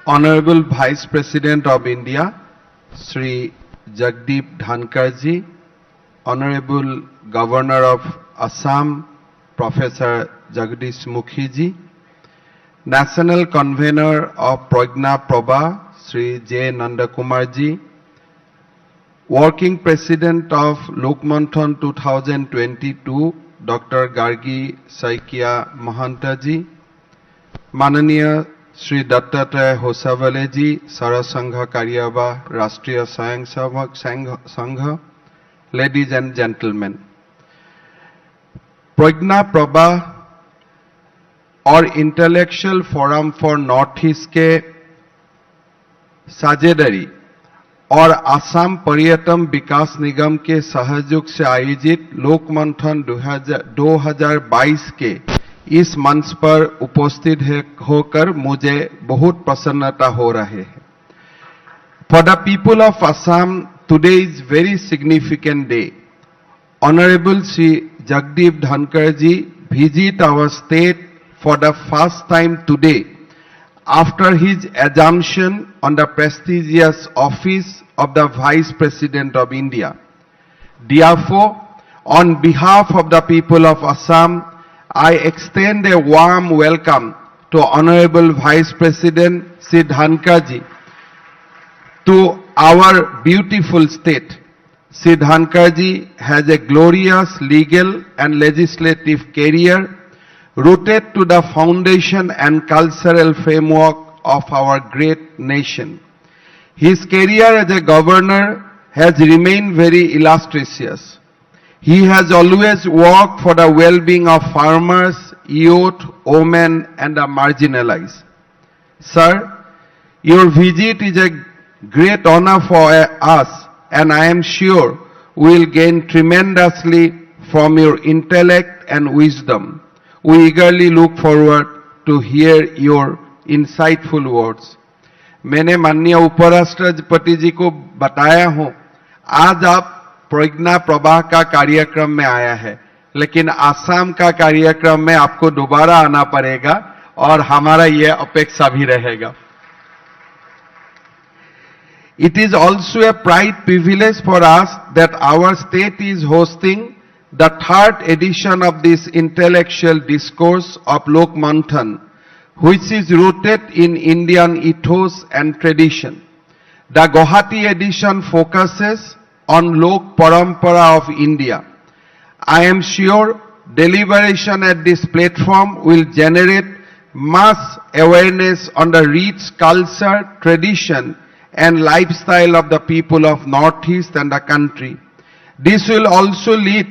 Honorable Vice President of India, Sri Jagdeep Dhankar ji, Honorable Governor of Assam, Professor Jagdish Mukhi ji, National Convener of Prajna Prabha, Sri J. Nandakumar ji, Working President of Lokmanthan 2022, Dr. Gargi Saikia Mahanta ji, Mananiya Sri Dattatreya Hosawale ji, Sarasangha Karyaba Rashtriya Swayam Sevak Sangha, ladies and gentlemen, Prajna Prabha और intellectual forum for north east के साझेदारी और आसाम पर्यटन विकास निगम के सहयोग से आयोजित लोकमंथन 2022 के इस मंच पर उपस्थित होकर मुझे बहुत प्रसन्नता हो रही है। For the people of Assam today is very significant day. Honourable Shri Jagdeep Dhankhar ji visit our state for the first time today after his assumption on the prestigious office of the Vice President of India. Therefore, on behalf of the people of Assam, I extend a warm welcome to Honorable Vice President Sri Dhankar ji to our beautiful state. Sri Dhankar ji has a glorious legal and legislative career rooted to the foundation and cultural framework of our great nation. His career as a governor has remained very illustrious. He has always worked for the well-being of farmers, youth, women and the marginalized. Sir, your visit is a great honor for us and I am sure we will gain tremendously from your intellect and wisdom. We eagerly look forward to hear your insightful words. मैंने माननीय उपराष्ट्रपति जी को बताया हूं, आज आप प्रज्ञा प्रवाह का कार्यक्रम में आया है, लेकिन आसाम का कार्यक्रम में आपको दोबारा आना पड़ेगा और हमारा यह अपेक्षा भी रहेगा. It is also a pride privilege for us that our state is hosting the third edition of this intellectual discourse of Lokmanthan, which is rooted in Indian ethos and tradition. The Guwahati edition focuses on Lok Parampara of India. I am sure deliberation at this platform will generate mass awareness on the rich culture, tradition and lifestyle of the people of Northeast and the country. This will also lead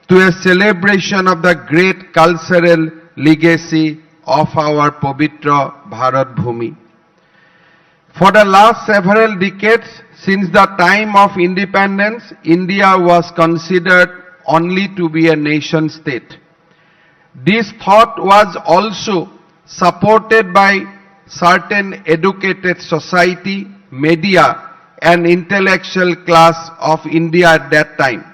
to a celebration of the great cultural legacy of our Pavitra Bharat Bhumi. For the last several decades, since the time of independence, India was considered only to be a nation state. This thought was also supported by certain educated society, media and intellectual class of India at that time.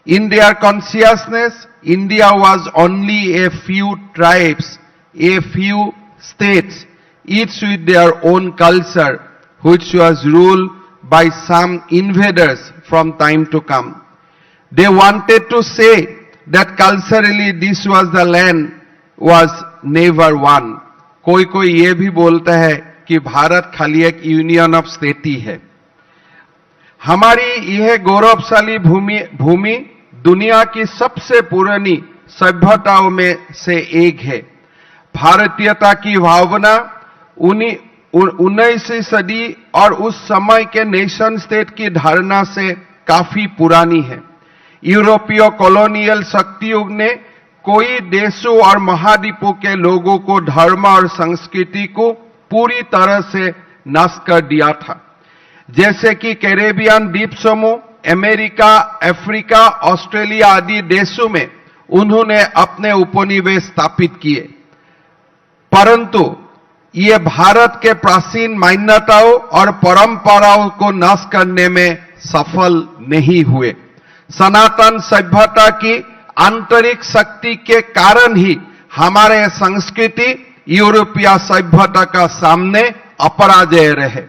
In their consciousness, India was only a few tribes, a few states, each with their own culture, which was ruled by some invaders from time to come. They wanted to say that culturally this was the land was never one. कोई ये भी बोलता है कि भारत खाली एक union of state ही है. हमारी यह गौरवशाली भूमि दुनिया की सबसे पुरानी सभ्यताओं में से एक है. भारतीयता की भावना 19वीं सदी और उस समय के नेशन स्टेट की धारणा से काफी पुरानी है. यूरोपीय कॉलोनियल शक्तियों ने कोई देशों और महाद्वीपों के लोगों को धर्म और संस्कृति को पूरी तरह से नष्ट कर दिया था. जैसे कि कैरेबियन द्वीप समूह, अमेरिका, अफ्रीका, ऑस्ट्रेलिया आदि देशों में उन्होंने अपने उपनिवेश स्थापित किए, परंतु ये भारत के प्राचीन मान्यताओं और परंपराओं को नष्ट करने में सफल नहीं हुए. सनातन सभ्यता की आंतरिक शक्ति के कारण ही हमारे संस्कृति यूरोपीय सभ्यता का सामने अपराजय रहे.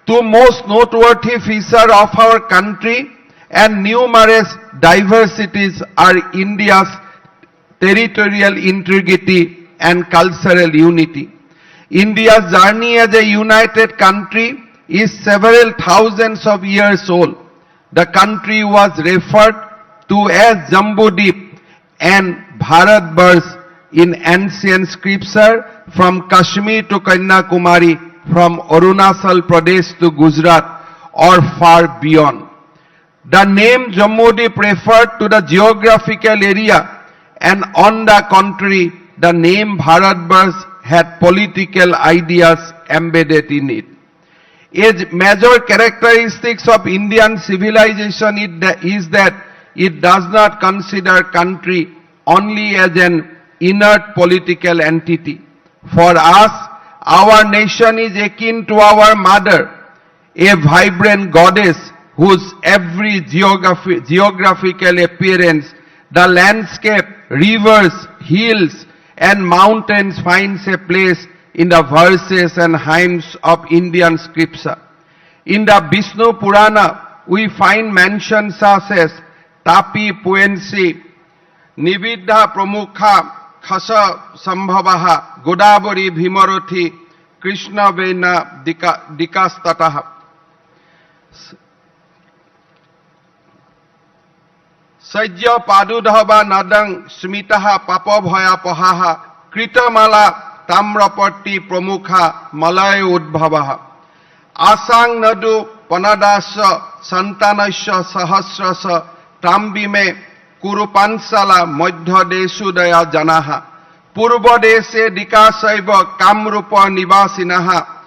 Two most noteworthy features of our country and numerous diversities are India's territorial integrity and cultural unity. India's journey as a united country is several thousands of years old. The country was referred to as Jambudip and Bharatvarsh in ancient scripture, from Kashmir to Kanyakumari, from Arunachal Pradesh to Gujarat, or far beyond. The name Jambudip referred to the geographical area, and on the contrary, the name Bharatvarsh had political ideas embedded in it. A major characteristics of Indian civilization is that it does not consider country only as an inert political entity. For us, our nation is akin to our mother, a vibrant goddess whose every geographical appearance, the landscape, rivers, hills, and mountains finds a place in the verses and hymns of Indian scripture. In the Vishnu Purana, we find mentions such as Tapi Puensi, Nividha Pramukha, Khasa Sambhavaha, Godavari Bhimarothi, Krishna Vena Dikastataha. Sajya Padudhava Nadang Smitaha Papabhaya Pahaha, Kritamala Tamrapati Pramukha Malay Udbhavaha. Asang Nadu Panadasya Santanasya Sahasrasa Tambime Kurupansala Madhya Desudaya Janaha. Purva Dese Dikasaiva Kamrupa Nivasinaha.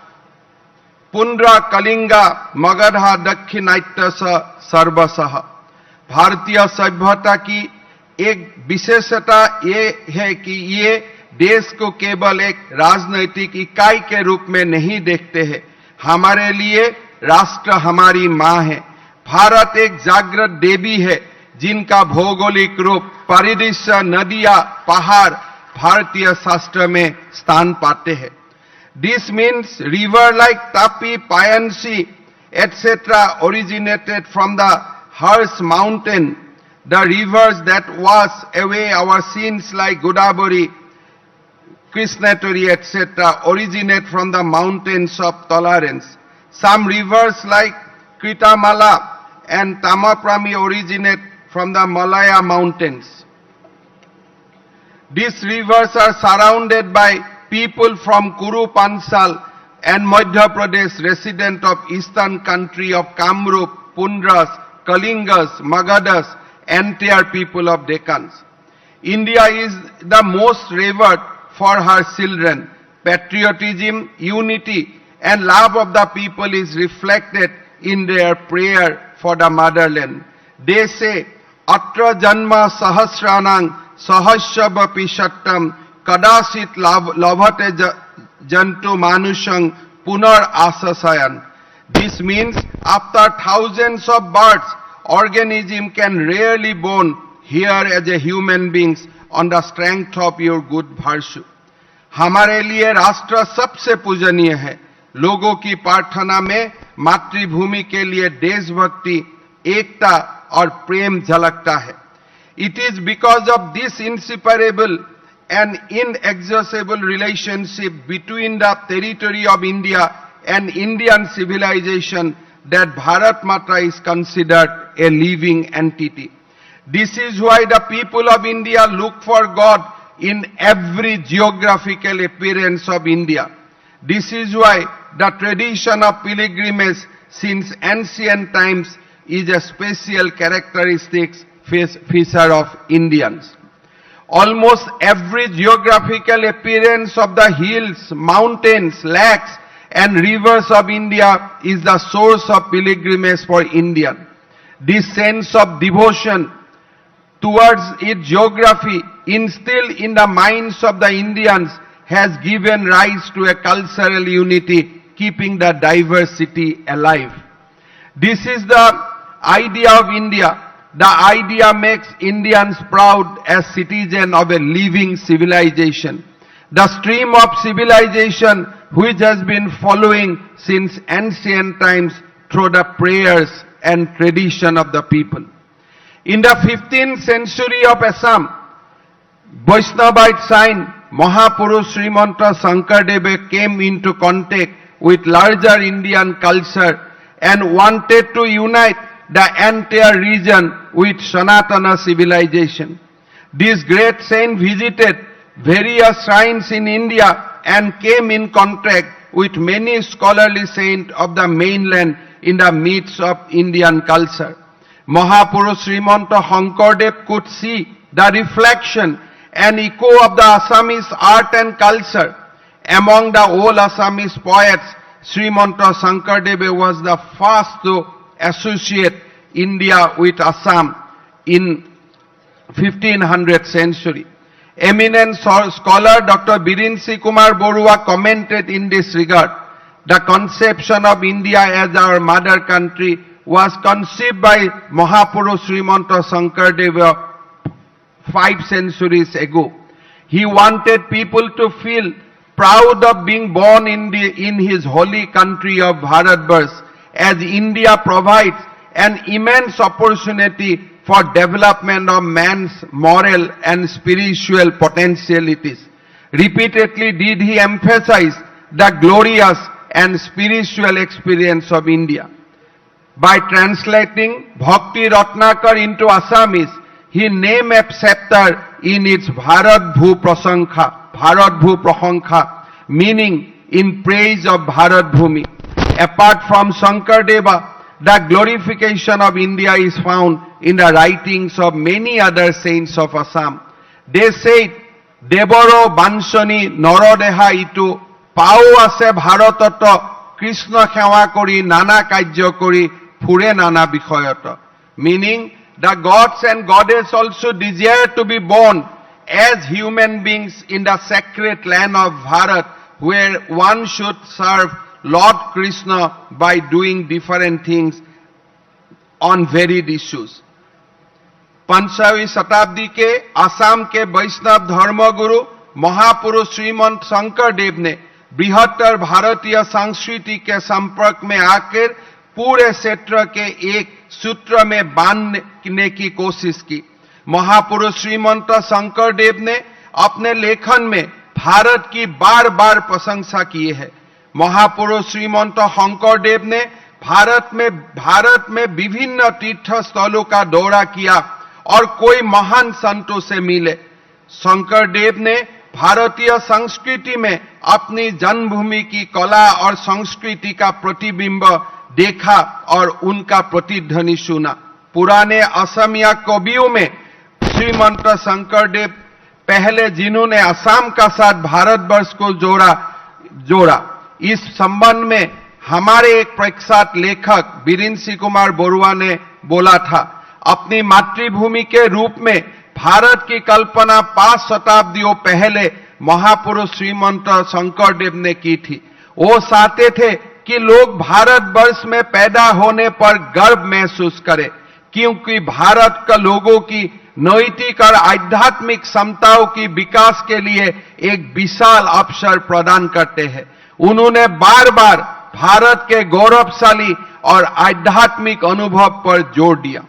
Pundra Kalinga Magadha Dakhinaityasa Sarvasaha. भारतीय सभ्यता की एक विशेषता ये है कि ये देश को केवल एक राजनैतिक इकाई के रूप में नहीं देखते हैं. हमारे लिए राष्ट्र हमारी मां है. भारत एक जागृत देवी है जिनका भौगोलिक रूप, परिदृश्य, नदियां, पहाड़ भारतीय शास्त्र में स्थान पाते हैं. This means river like Tapi, Payansi, etc. originated from the Harsh mountain. The rivers that wash away our sins like Godavari, Krishnaturi, etc. originate from the mountains of tolerance. Some rivers like Kritamala and Tamaprami originate from the Malaya mountains. These rivers are surrounded by people from Kuru Pansal and Madhya Pradesh, resident of eastern country of Kamrup, Pundras, Kalingas, Magadhas, entire people of Deccan. India is the most revered for her children. Patriotism, unity, and love of the people is reflected in their prayer for the motherland. They say, Atra Janma Sahasranang Sahasravapi Shattam Kadasit Lavate Jantu Manushang Punar Asasayan. This means after thousands of births, organism can rarely born here as a human beings on the strength of your good virtue. हमारे लिए राष्ट्र सबसे पूजनीय है. लोगों की प्रार्थना में मातृभूमि के लिए देशभक्ति, एकता और प्रेम झलकता है. It is because of this inseparable and inexhaustible relationship between the territory of India and Indian civilization that Bharat Mata is considered a living entity. This is why the people of India look for God in every geographical appearance of India. This is why the tradition of pilgrimage since ancient times is a special characteristic feature of Indians. Almost every geographical appearance of the hills, mountains, lakes, and rivers of India is the source of pilgrimage for Indian. This sense of devotion towards its geography instilled in the minds of the Indians has given rise to a cultural unity, keeping the diversity alive. This is the idea of India. The idea makes Indians proud as citizens of a living civilization. The stream of civilization which has been following since ancient times through the prayers and tradition of the people. In the 15th century of Assam, Vaishnavite saint Mahapurush Srimanta Sankardeva came into contact with larger Indian culture and wanted to unite the entire region with Sanatana civilization. This great saint visited various shrines in India and came in contact with many scholarly saints of the mainland in the midst of Indian culture. Mahapurush Srimanta Shankardev could see the reflection and echo of the Assamese art and culture. Among the old Assamese poets, Srimanta Sankardeva was the first to associate India with Assam in 1500th century. Eminent scholar Dr. Birinsi Kumar Borua commented in this regard, the conception of India as our mother country was conceived by Mahapurush Srimanta Sankardeva 5 centuries ago. He wanted people to feel proud of being born in his holy country of Bharatvarsh, as India provides an immense opportunity for development of man's moral and spiritual potentialities. Repeatedly did he emphasize the glorious and spiritual experience of India. By translating Bhakti Ratnakar into Assamese, he named a chapter in its Bharat Bhu Prasankha, meaning in praise of Bharat Bhumi. Apart from Sankardeva, the glorification of India is found in the writings of many other saints of Assam. They said, Devaro Banshani Norodeha itu Pao ase Bharatot Krishna Khewa kori Nana Kajya kori Phure Nana Bikhoyata. Meaning, the gods and goddess also desire to be born as human beings in the sacred land of Bharat, where one should serve Lord Krishna by doing different things on varied issues. 15वीं शताब्दी के असम के वैष्णव धर्मगुरु महापुरुष श्रीमंत शंकर देव ने बृहत्तर भारतीय संस्कृति के संपर्क में आकर पूरे क्षेत्र के एक सूत्र में बांधने की कोशिश की। महापुरुष श्रीमंत शंकर देव ने अपने लेखन में भारत की बार बार प्रशंसा की है। महापुरुष श्रीमंत शंकर देव ने भारत में विभिन्न तीर्थ स्थलों का दौरा किया और कोई महान संतों से मिले। शंकर देव ने भारतीय संस्कृति में अपनी जन्मभूमि की कला और संस्कृति का प्रतिबिंब देखा और उनका प्रतिध्वनि सुना। पुराने असमिया कवियों में श्रीमंत शंकरदेव पहले जिन्होंने असम का साथ भारतवर्ष को जोड़ा। इस संबंध में हमारे एक प्रख्यात लेखक बिरिंसी कुमार बरुआ ने बोला था, अपनी मातृभूमि के रूप में भारत की कल्पना 5 शताब्दियों पहले महापुरुष श्रीमंत शंकरदेव ने की थी। वो चाहते थे कि लोग भारतवर्ष में पैदा होने पर गर्व महसूस करें, क्योंकि भारत का लोगों की नैतिक और आध्यात्मिक क्षमताओं की विकास के लिए एक विशाल अवसर प्रदान करते हैं। उन्होंने बार बार भारत के गौरवशाली और आध्यात्मिक अनुभव पर जोर दिया।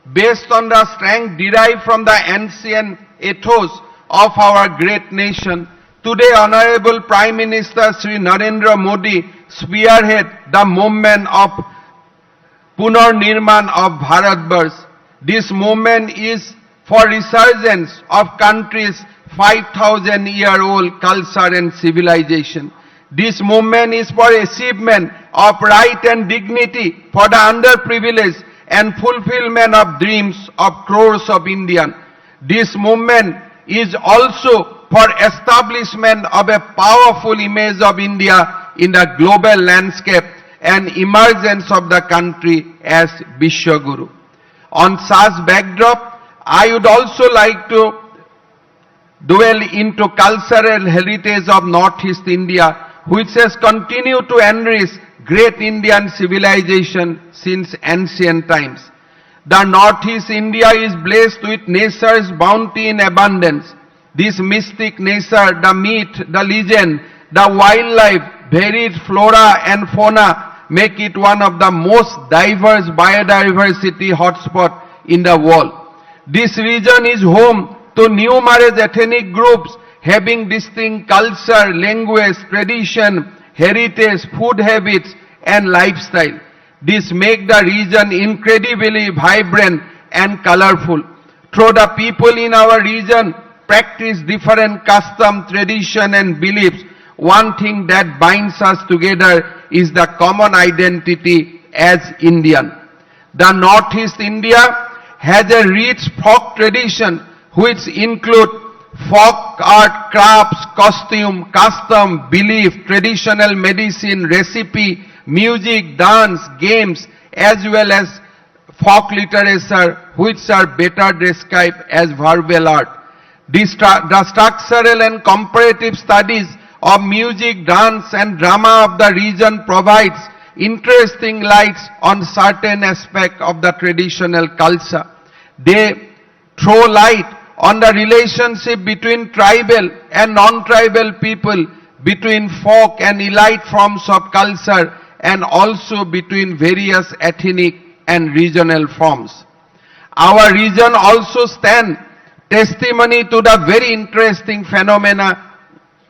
Based on the strength derived from the ancient ethos of our great nation, today Honorable Prime Minister Sri Narendra Modi spearhead the movement of Punarnirman of Bharatvarsh. This movement is for resurgence of country's 5,000-year-old culture and civilization. This movement is for achievement of right and dignity for the underprivileged and fulfillment of dreams of crores of Indians. This movement is also for establishment of a powerful image of India in the global landscape and emergence of the country as Vishwaguru. On such backdrop, I would also like to dwell into cultural heritage of Northeast India, which has continued to enrich great Indian civilization since ancient times. The Northeast India is blessed with nature's bounty in abundance. This mystic nature, the myth, the legend, The wildlife, varied flora and fauna make it one of the most diverse biodiversity hotspot in the world. This region is home to numerous ethnic groups having distinct culture, language, tradition, heritage, food habits and lifestyle. This makes the region incredibly vibrant and colorful. Though the people in our region practice different custom, tradition and beliefs, one thing that binds us together is the common identity as Indian. The Northeast India has a rich folk tradition which include folk art, crafts, costume, custom, belief, traditional medicine, recipe, music, dance, games, as well as folk literature, which are better described as verbal art. The structural and comparative studies of music, dance and drama of the region provides interesting lights on certain aspects of the traditional culture. They throw light on the relationship between tribal and non-tribal people, between folk and elite forms of culture, and also between various ethnic and regional forms. Our region also stands testimony to the very interesting phenomena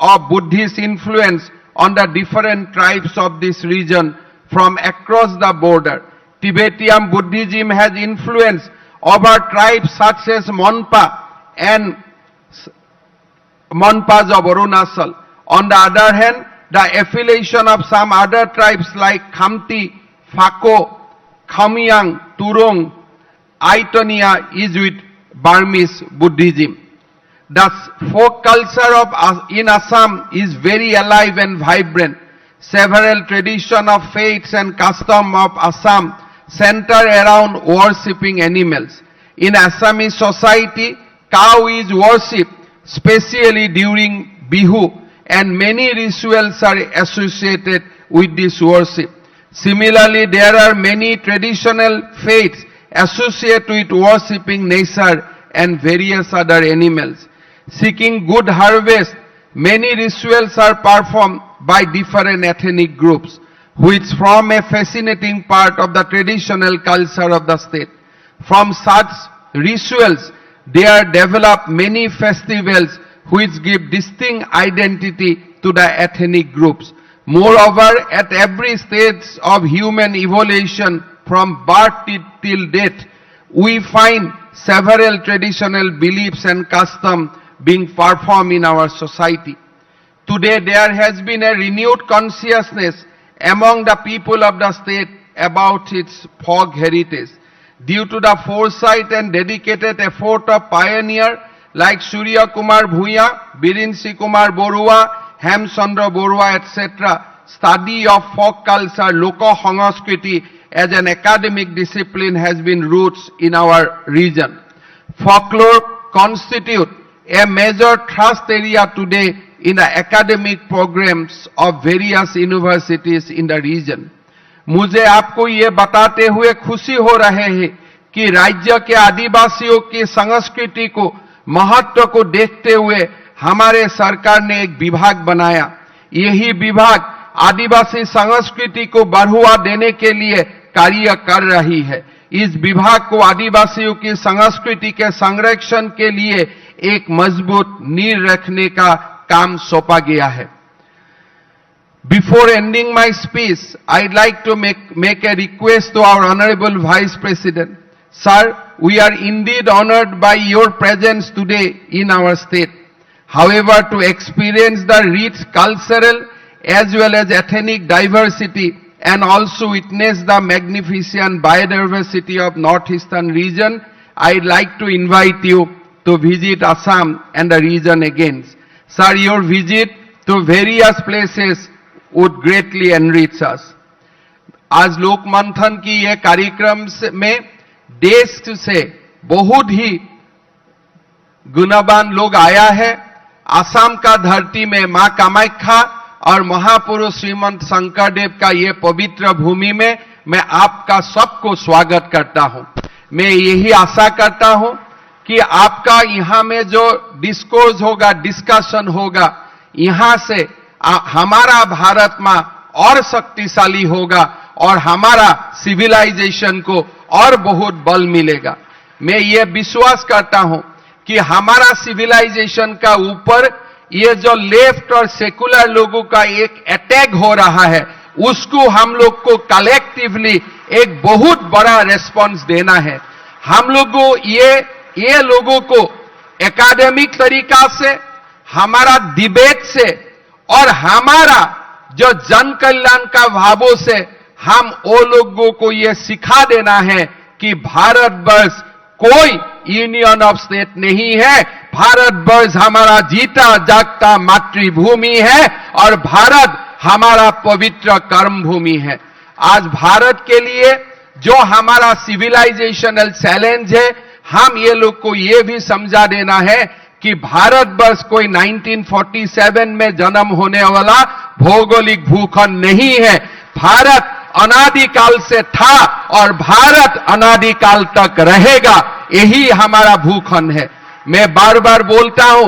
of Buddhist influence on the different tribes of this region from across the border. Tibetan Buddhism has influence over tribes such as Monpa and Monpas of Arunachal. On the other hand, the affiliation of some other tribes like Khamti, Phako, Khamyang, Turong, Aitonia is with Burmese Buddhism. The folk culture in Assam is very alive and vibrant. Several traditions of faiths and customs of Assam center around worshipping animals. In Assamese society, cow is worshipped, especially during Bihu, and many rituals are associated with this worship. Similarly, there are many traditional faiths associated with worshipping nature and various other animals. Seeking good harvest, many rituals are performed by different ethnic groups, which form a fascinating part of the traditional culture of the state. From such rituals, there develop many festivals which give distinct identity to the ethnic groups. Moreover, at every stage of human evolution, from birth till death, we find several traditional beliefs and customs being performed in our society. Today, there has been a renewed consciousness among the people of the state about its folk heritage. Due to the foresight and dedicated effort of pioneers like Surya Kumar Bhuya, Birinsi Kumar Borua, Hemchandra Borua, etc., study of folk culture, Loko Sangskriti as an academic discipline has been roots in our region. Folklore constitutes a major thrust area today in the academic programs of various universities in the region. मुझे आपको ये बताते हुए खुशी हो रहे है कि राज्य के आदिवासियों की संस्कृति को महत्व को देखते हुए हमारे सरकार ने एक विभाग बनाया। यही विभाग आदिवासी संस्कृति को बढ़ावा देने के लिए कार्य कर रही है। इस विभाग को आदिवासियों की संस्कृति के संरक्षण के लिए एक मजबूत नींव रखने का काम सौंपा गया है। Before ending my speech, I'd like to make a request to our Honorable Vice President. Sir, we are indeed honored by your presence today in our state. However, to experience the rich cultural as well as ethnic diversity and also witness the magnificent biodiversity of northeastern region, I'd like to invite you to visit Assam and the region again. Sir, your visit to various places would greatly enrich us. आज लोक मंथन की ये कार्यक्रम में देश से बहुत ही गुणवान लोग आया है। असम का धरती में मां कामाख्या और महापुरुष श्रीमंत शंकरदेव का ये पवित्र भूमि में मैं आपका सबको स्वागत करता हूं। मैं यही आशा करता हूं कि आपका यहां में जो डिस्कोर्स होगा, डिस्कशन होगा, यहां से हमारा भारत में और शक्तिशाली होगा और हमारा सिविलाइजेशन को और बहुत बल मिलेगा। मैं ये विश्वास करता हूं कि हमारा सिविलाइजेशन का ऊपर ये जो लेफ्ट और सेकुलर लोगों का एक अटैक हो रहा है, उसको हम लोग को कलेक्टिवली एक बहुत बड़ा रेस्पॉन्स देना है। हम लोगों ये लोगों को एकेडमिक तरीका से, हमारा डिबेट से और हमारा जो जन कल्याण का भावों से हम वो लोगों को ये सिखा देना है कि भारतवर्ष कोई यूनियन ऑफ स्टेट नहीं है। भारतवर्ष हमारा जीता जागता मातृभूमि है और भारत हमारा पवित्र कर्म भूमि है। आज भारत के लिए जो हमारा सिविलाइजेशनल चैलेंज है, हम ये लोग को ये भी समझा देना है कि भारतवर्ष कोई 1947 में जन्म होने वाला भौगोलिक भूखंड नहीं है। भारत अनादिकाल से था और भारत अनादिकाल तक रहेगा। यही हमारा भूखंड है। मैं बार बार बोलता हूं,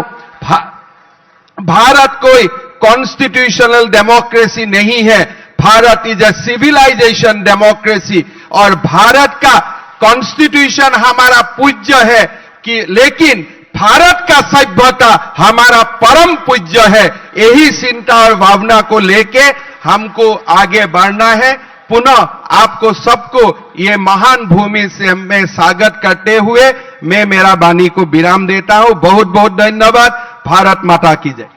भारत कोई कॉन्स्टिट्यूशनल डेमोक्रेसी नहीं है। Bharat is a civilisation democracy और भारत का कॉन्स्टिट्यूशन हमारा पूज्य है कि लेकिन भारत का सभ्यता हमारा परम पूज्य है। यही चिंता और भावना को लेके हमको आगे बढ़ना है। पुनः आपको सबको ये महान भूमि से मैं स्वागत करते हुए मैं मेरा वाणी को विराम देता हूं। बहुत बहुत धन्यवाद। भारत माता की जय।